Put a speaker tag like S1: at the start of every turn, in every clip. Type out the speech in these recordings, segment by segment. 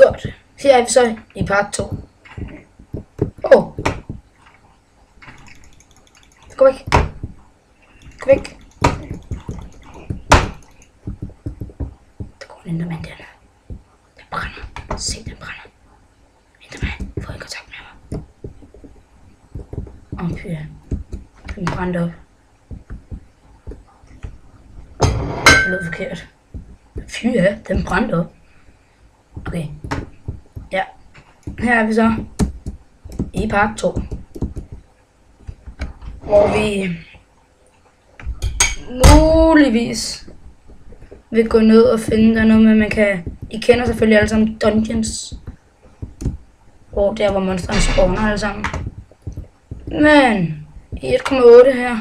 S1: Godt. Her er vi så i part 2. Gå væk. Gå væk. Der går en endermand der. Den brænder. Se, den brænder. Endermand, få i kontakt med mig. Åh, pyha. Den brændte op. Det lød forkert. Pyha, den brændte op. Okay. Ja. Her er vi så i part 2. Hvor vi muligvis vil gå ned og finde der noget med, man kan... I kender selvfølgelig alle sammen dungeons. Hvor der, hvor monsterne spawner alle sammen. Men i 1,8 her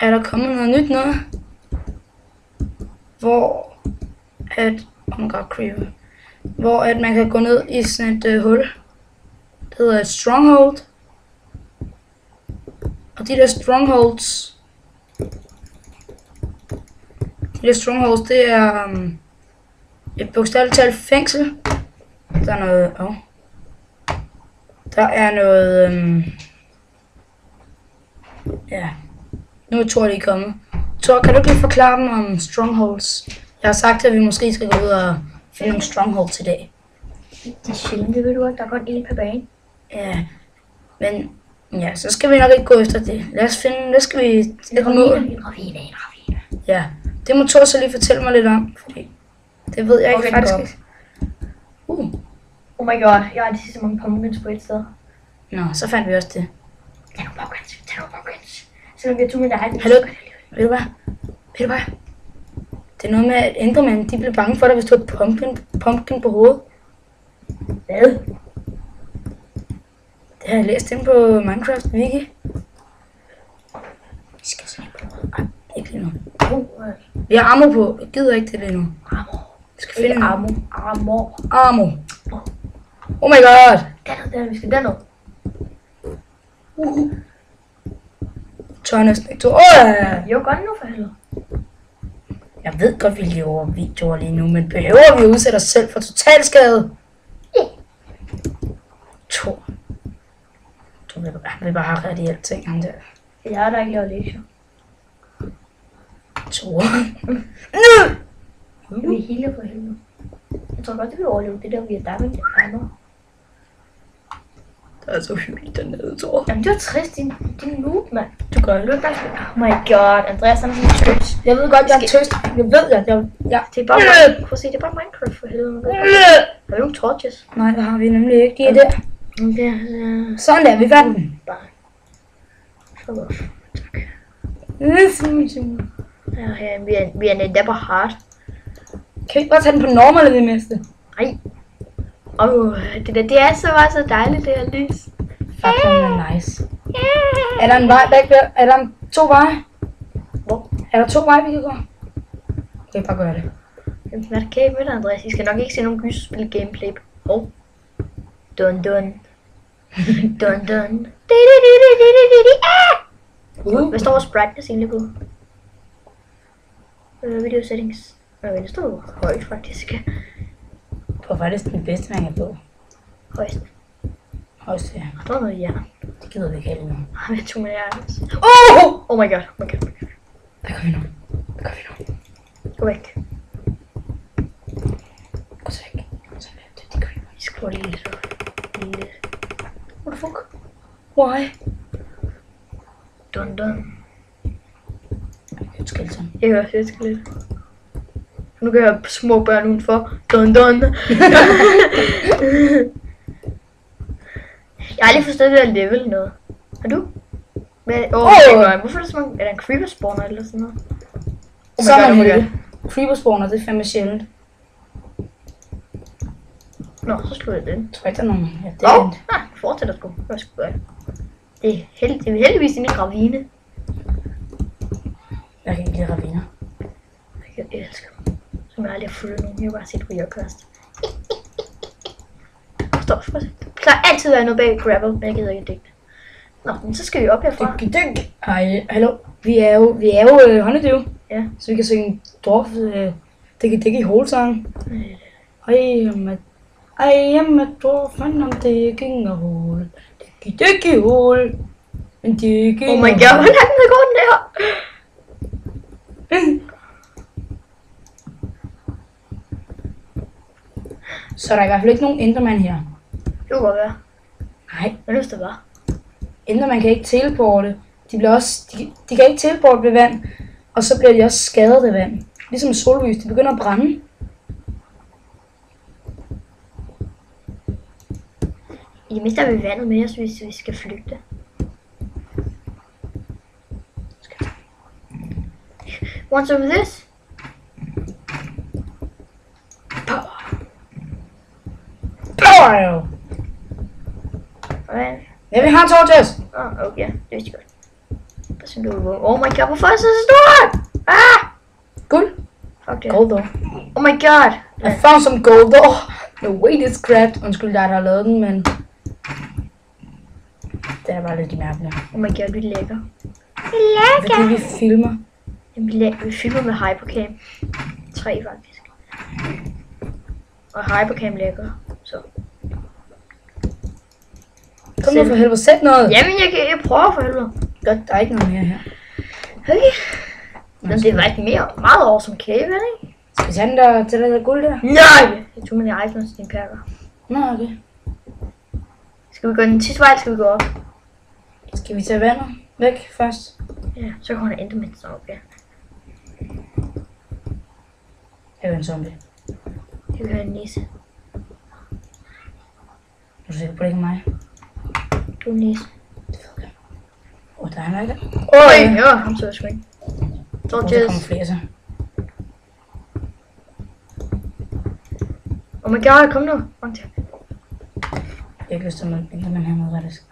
S1: er der kommet noget nyt noget. Hvor at... Oh my god, creeper. Hvor at man kan gå ned i sådan et hul. Det hedder et stronghold. Og de der strongholds, det er et bogstaveligt talt fængsel. Der er noget, ja, nu er Thor lige kommet. Thor, kan du ikke lige forklare dem om strongholds? Jeg har sagt, at vi måske skal gå ud og finde nogle strongholds i dag.
S2: Det er sjældent, det ved du godt, der er kun en per bane.
S1: Ja, men ja, så skal vi nok ikke gå efter det. Lad os finde, hvad skal vi...
S2: En ravine.
S1: Ja, det må Thor så lige fortælle mig lidt om, fordi det ved jeg ikke faktisk ikke.
S2: Oh my god, jeg har lige så mange pumpkins på et sted.
S1: Nå, så fandt vi også det.
S2: Tag nogle pumpkins. Selvom vi har 2 med dig.
S1: Hallo? Ved du hvad? Det er noget med, at Enderman, de blev bange for dig, hvis du har pumpkin på hovedet.
S2: Hvad?
S1: Det har jeg læst inde på Minecraft Wiki. Vi skal se på noget. Ikke lige nu. Vi har armor på. Jeg gider ikke det lige nu.
S2: Armor.
S1: Vi skal finde
S2: armor.
S1: Oh my god.
S2: Der, vi skal derned.
S1: Tør næsten ikke.
S2: Jo, godt nu for helvede.
S1: Jeg ved godt, vi laver videoer lige nu, men behøver vi at udsætte os selv for totalskade? Thor. Han vil bare have ret i alting, ham der.
S2: Jeg har da ikke lavet lektier.
S1: Thor.
S2: Vi healer for helvede. Jeg tror godt, det vil overleve det der, vi er damage armor.
S1: Det er så hyggeligt dernede, Thor.
S2: Jamen, det var trist, din noob, mand.
S1: Du gør det.
S2: Oh my god, Andreas, han er sådan en tøs.
S1: Jeg ved godt, jeg er tøst. Jeg ved, ja.
S2: Det er bare prøv at se, det er bare Minecraft for helvede. Har vi nogle torches?
S1: Nej, det har vi nemlig ikke. De er der. Sådan der, vi fandt den.
S2: Bare. Så godt. Tak. Ja, vi er never hard.
S1: Kan vi ikke bare tage den på normal i det mindste?
S2: Nej. Det er så bare så dejligt, det her lys.
S1: Fuck, den er nice. Er der en vej bag der? Er der 2 veje?
S2: Hvor?
S1: Er der 2 veje, vi kan gå? Okay, bare gør det.
S2: Jamen, hvad er der kæft med dig, Andreas? I skal nok ikke se nogen gyserspil gameplay. Dun. Hvad står vores brightness egentlig på? Video settings. Det står højt faktisk.
S1: På faktisk den bedste, man kan på.
S2: Højst.
S1: Højst, ja.
S2: Der er noget jern.
S1: Det gider vi ikke have nu.
S2: Jeg har 2 med jern.
S1: Oh!
S2: Oh my god.
S1: Hvad gør vi nu?
S2: Gå væk.
S1: Gå så væk. Det er de creeper.
S2: Vi skal lige lidt.
S1: What the fuck? Why?
S2: Dun.
S1: Et skeleton.
S2: Jeg hører et skelet. Nu kan jeg høre små børn udenfor. Dun. Jeg har aldrig forstået det der level noget. Har du? Hvorfor er der så mange... Er der en creeper spawner eller sådan noget?
S1: Så er man heldig. Creeper spawner, det er fandme sjældent.
S2: Nå, så slår jeg den.
S1: Jeg tror ikke, der er nogen. Ja, det er
S2: fortsætter sgu. Hvad skal jeg gøre? Det er heldigvis inde i ravine.
S1: Jeg kan ikke lide raviner.
S2: Jeg elsker dem. Som jeg aldrig har fulgt nogen. Jeg har bare set på Jørkast. Stop. Der er altid været noget bag gravel, men jeg gider ikke digte. Nå, men så skal vi op herfra.
S1: Hej, hallo. Vi er jo Honeydew.
S2: Ja.
S1: Så vi kan synge dwarf digge i holesang. Hej, I am a dwarf and I'm digging a hole. Diggy hole. And digging
S2: Oh my god, hvor langt går den der?
S1: Så der er i hvert fald ikke nogen Enderman her.
S2: Det kunne godt være.
S1: Nej,
S2: Men hvis det var.
S1: Enderman kan ikke teleporte. De kan ikke teleporte ved vand. Og så bliver de også skadet af vand. Ligesom sollys, de begynder at brænde.
S2: I det mindste er vi vandet med os, hvis vi skal flygte. Want some of this?
S1: Power!
S2: Okay.
S1: Ja, vi har torches!
S2: Okay, det vidste jeg godt. Der synes du var. Oh my god, hvorfor er det så stort? Ah!
S1: Guld.
S2: Fuck det.
S1: Gold door.
S2: Oh my god.
S1: I found some gold door. No way this cracked. Undskyld dig, der har lavet den, men... Det er bare lidt mærkeligt.
S2: Oh my god, vi er lækker.
S1: Fordi vi filmer.
S2: Vi filmer med Hypercam. 3 faktisk. Og Hypercam lækker. Så.
S1: Kom nu for helvede, sæt noget.
S2: Jamen, jeg prøver for helvede.
S1: Godt, der er ikke noget mere her.
S2: Okay. Men det er faktisk meget awesome cave, ikke?
S1: Skal vi tage den der til det der guld der?
S2: Nej! Jeg tog mine items til din perker.
S1: Nå, okay.
S2: Skal vi gå den sidste vej, eller skal vi gå op?
S1: Skal vi tage vandet væk først?
S2: Ja, så kommer der Enderman, så okay.
S1: Jeg er en zombie.
S2: Jeg vil have en nisse.
S1: Er du sikker på, det ikke er mig?
S2: Du er en nisse.
S1: Det ved jeg. Der er ikke.
S2: Oj, ja, ham så jeg sgu ikke.
S1: Der kommer flere så.
S2: Oh my god, kom nu. Mange tak.
S1: Jeg har ikke lyst til at møde Enderman hernede, faktisk.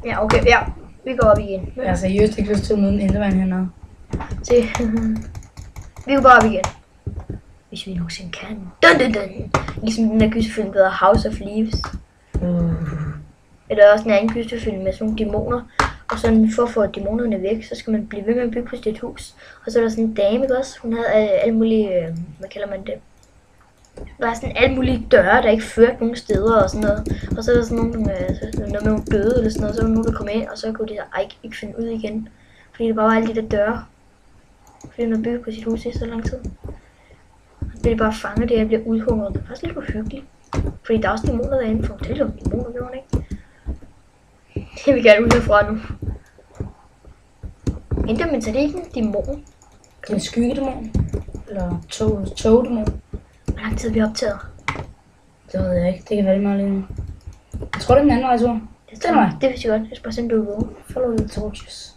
S2: Ja, okay, ja. Vi går op igen.
S1: Jeg har seriøst ikke lyst til at møde en Enderman hernede.
S2: Se. Vi går bare op igen. Hvis vi nogensinde kan. Dun, dun, dun. Ligesom den der gyserfilm, der hedder House of Leaves. Eller også en anden gyserfilm med sådan nogle dæmoner. Og sådan for at få dæmonerne væk, så skal man blive ved med at bygge på sit hus. Og så er der sådan en dame, ikke også? Hun havde alle mulige, hvad kalder man det? Der er sådan alle mulige døre, der ikke førte nogen steder og sådan noget. Og så er der sådan noget med nogle døde eller sådan noget. Så var der nogen, der kom ind, og så kunne de ikke finde ud igen. Fordi det bare var alle de der døre. Fordi hun havde bygget på sit hus i så lang tid. Så bliver de bare fanget det, og bliver udhungret. Det er faktisk lidt uhyggeligt. Fordi der er også dæmoner derinde. For det er jo dæmoner, gjorde hun ikke? Jeg vil gerne ud herfra nu. Enderman, så det er ikke en dæmon.
S1: Det er en skyggedæmon. Eller togdæmon.
S2: Hvor lang tid har vi optaget?
S1: Det ved jeg ikke. Det kan være lige meget lige nu. Jeg tror, det er den anden vej, så.
S2: Det er mig. Det vidste jeg godt. Jeg skal bare sende du ud.
S1: Follow the torches.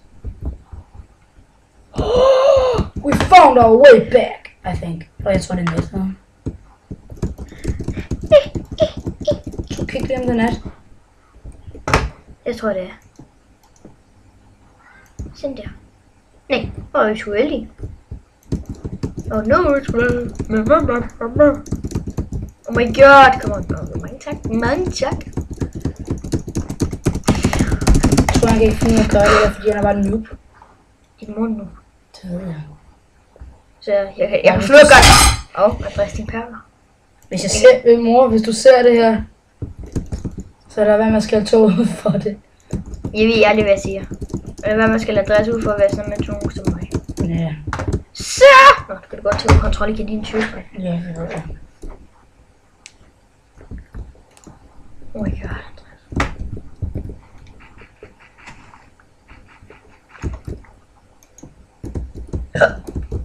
S1: We found our way back, I think. Og jeg tror, det er net. Okay, glem den nat.
S2: Jeg tror, det er. Sådan der. Nej, hvor er vi så heldige. Oh no, it's oh my god, come on. Mange tak. Mange tak.
S1: Jeg tror, han kan ikke finde ud af at gøre det der, fordi han er bare en noob.
S2: I morgen nu.
S1: Det ved jeg.
S2: Så jeg kan slå godt. Og drikke din perler.
S1: Hvis jeg ser, mor, hvis du ser det her, så er der hvad man skal tage ud for det.
S2: Jeg ved aldrig, hvad jeg siger. Eller hvad man skal lade adresse ud for at være sådan med nogen som mig.
S1: Ja.
S2: Så! Nå, skal du godt tage kontrol igen din tyvespring.
S1: Ja, det ved jeg.
S2: Oh my god.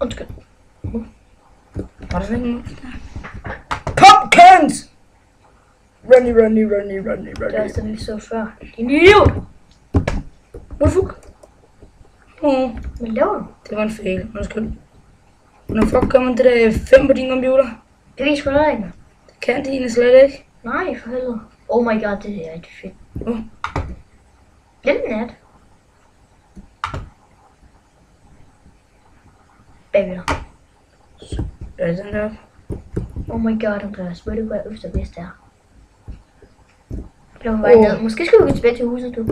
S2: Undskyld.
S1: Var det sådan en... Pumpkins! Runny.
S2: Det er også den, vi så før. Din idiot!
S1: What the fuck?
S2: Hvad laver du?
S1: Det var en fail. Undskyld. Hvordan fuck kommer det der 5 på din computer?
S2: Det ved jeg sgu da ikke.
S1: Det kan dine slet ikke.
S2: Nej, for helvede. Oh my god, det er rigtig fedt. Glem nat. Bagved dig.
S1: Er det den der?
S2: Oh my god, Andreas. Ved du, hvad øst og vest er? Det var vej ned. Måske skal vi gå tilbage til huset, du.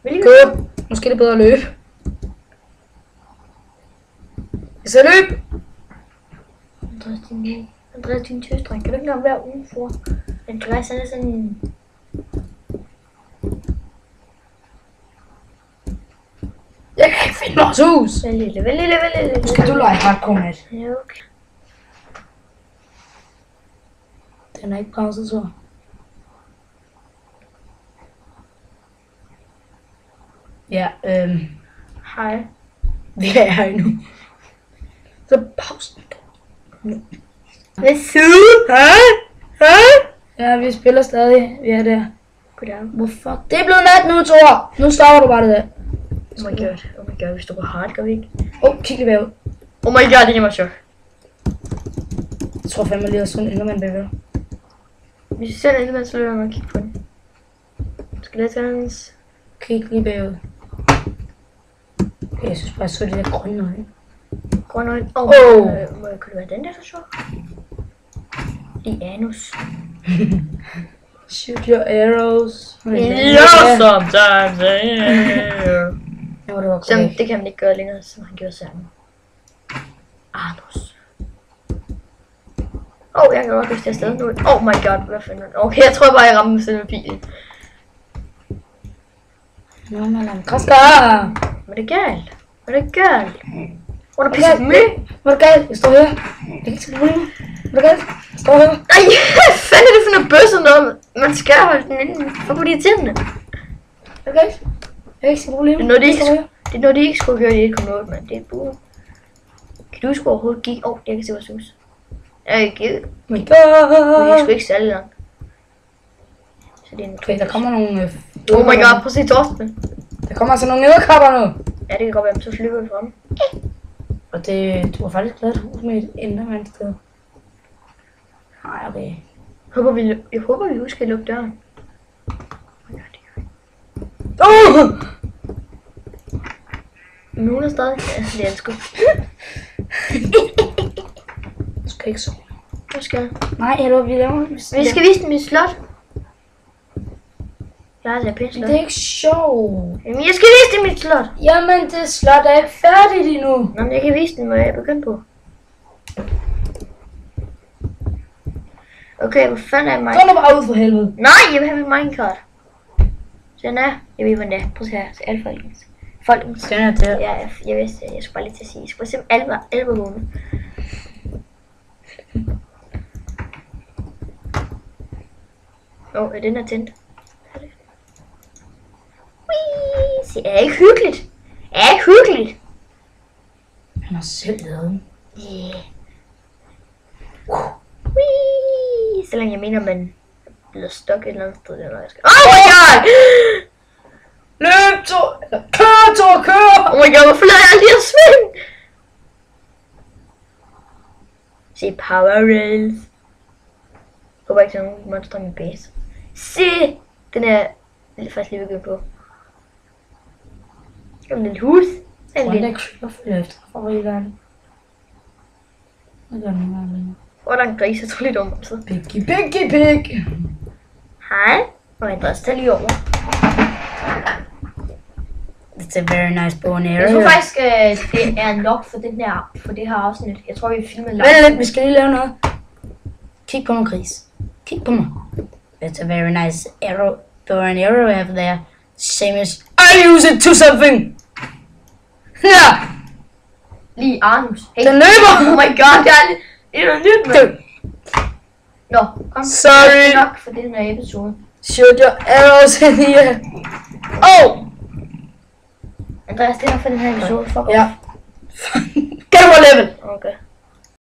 S1: Gå! Måske er det bedre at løbe. Jeg skal løbe!
S2: Andreas, din tøsdreng. Kan du ikke engang være udenfor? Andreas, han er sådan...
S1: Jeg kan ikke finde vores hus.
S2: Vælg lille.
S1: Skal du lege hardcore net?
S2: Ja, okay.
S1: Den er ikke pauset så. Ja,
S2: Hej.
S1: vi er her endnu. Så pausen.
S2: Hvad så?
S1: Ja, vi spiller stadig. Vi er der.
S2: Goddag.
S1: Hvorfor? Det er blevet nat nu, Thor. Nu stopper du bare det der.
S2: Oh my god, vi står på hard, gør vi ikke?
S1: Kig lige bagud.
S2: Oh my god, det er mig chok.
S1: Jeg tror fandme lige, at sådan en endermand bagved.
S2: Hvis vi ser en endermand, så løber jeg og kigge på den. Skal det tage hans?
S1: Kig lige bagud. Okay, jeg synes bare, jeg så det der grønne øjne.
S2: Grønne øjne. Må jeg kunne det være den der for sjov? I anus.
S1: Shoot your arrows.
S2: Sometimes.
S1: Ja, det var
S2: Så
S1: korrekt.
S2: det kan man ikke gøre længere, som han gjorde sammen. Anus. Jeg kan godt huske det afsted nu. Oh my god, hvad fanden. Okay, jeg tror bare, jeg rammer med selve pilen.
S1: Nå, man er en græskar.
S2: Hvad er det galt? Hvad er det galt? Hvor er der
S1: Okay,
S2: pisset med?
S1: Hvad er det galt? Jeg står her. Jeg kan ikke se problemer. Hvad er det galt? Jeg står her.
S2: Ej, hvad fanden er det for noget bøsser noget? Man skal holde den inde. Hvor på de tændene?
S1: Hvad er det galt? Jeg kan ikke se problemer.
S2: Det er noget, de
S1: Jeg
S2: ikke,
S1: står her.
S2: det er noget, de ikke skulle gøre i 1,8, mand. Det er buret. Kan du huske, hvor overhovedet gik? Jeg kan se vores hus. Jeg kan ikke.
S1: Oh my
S2: Men jeg
S1: god.
S2: skulle ikke særlig langt. Så det er en
S1: Okay, der kommer nogle...
S2: Oh my god, prøv at se Torsten.
S1: Der kommer altså nogle nederkapper nu.
S2: Ja, det kan godt være, men så flyver vi frem.
S1: Og det... Du har faktisk lavet et hus med et endermand sted. Nej, okay.
S2: Jeg håber, vi husker at lukke døren. Nogen er stadig. Ja, det er en sgu.
S1: Du skal ikke sove.
S2: Hvad skal jeg?
S1: Nej, hallo, vi laver...
S2: Vi skal vise dem mit slot. Jeg har altså pænt slot.
S1: Det er ikke sjovt.
S2: Jamen, jeg skal vise dem mit slot.
S1: Jamen, det slot er ikke færdigt endnu.
S2: Nå, men jeg kan vise dem, hvad jeg begyndte på. Okay, hvor fanden er mig?
S1: Gå nu bare ud for helvede.
S2: Nej, jeg vil have min Minecraft. Sådan er. Jeg ved, hvordan det er. Prøv at se her. Se alle folkens. Folkens.
S1: Den er der.
S2: Ja, jeg vidste det. Jeg skulle bare lige til at sige. Jeg skulle se alverdående. Ja, den er tændt. Whee! Se, er ikke hyggeligt? Er ikke hyggeligt?
S1: Han har selv lavet den.
S2: Yeah. Whee! Selvom jeg mener, man bliver stok et eller andet sted. Der, jeg skal... Oh my god!
S1: Løb, Thor! Kør!
S2: Oh my god, hvorfor lader jeg lige at svinge? Se Power Rails. Jeg håber ikke, der er nogen monster i min base. Se! Den er faktisk lige begyndt på. Der er en lille hus.
S1: Jeg tror, der creeper følger efter favoriterne. Det gør den ikke længere.
S2: Hvor er der en gris, jeg tror lidt om så.
S1: Piggy, piggy, pig!
S2: Hej. Og Andreas, tag lige over.
S1: It's a very nice bow and arrow.
S2: Jeg tror faktisk, det er nok for den her, for det her afsnit. Jeg tror, vi filmer live.
S1: Vent lidt, vi skal lige lave noget. Kig på mig, gris. Kig på mig. It's a very nice arrow, bow and arrow I have there. Same as I use it to something. Ja,
S2: Lige Arnus. Hey.
S1: den løber.
S2: Oh my god, det er noget nyt, mand. Nå, kom.
S1: Sorry.
S2: Det er nok for den her episode.
S1: Shoot your arrows in here. Oh!
S2: Andreas, det er nok for den her episode. Fuck off.
S1: Ja. Get over level.
S2: Okay.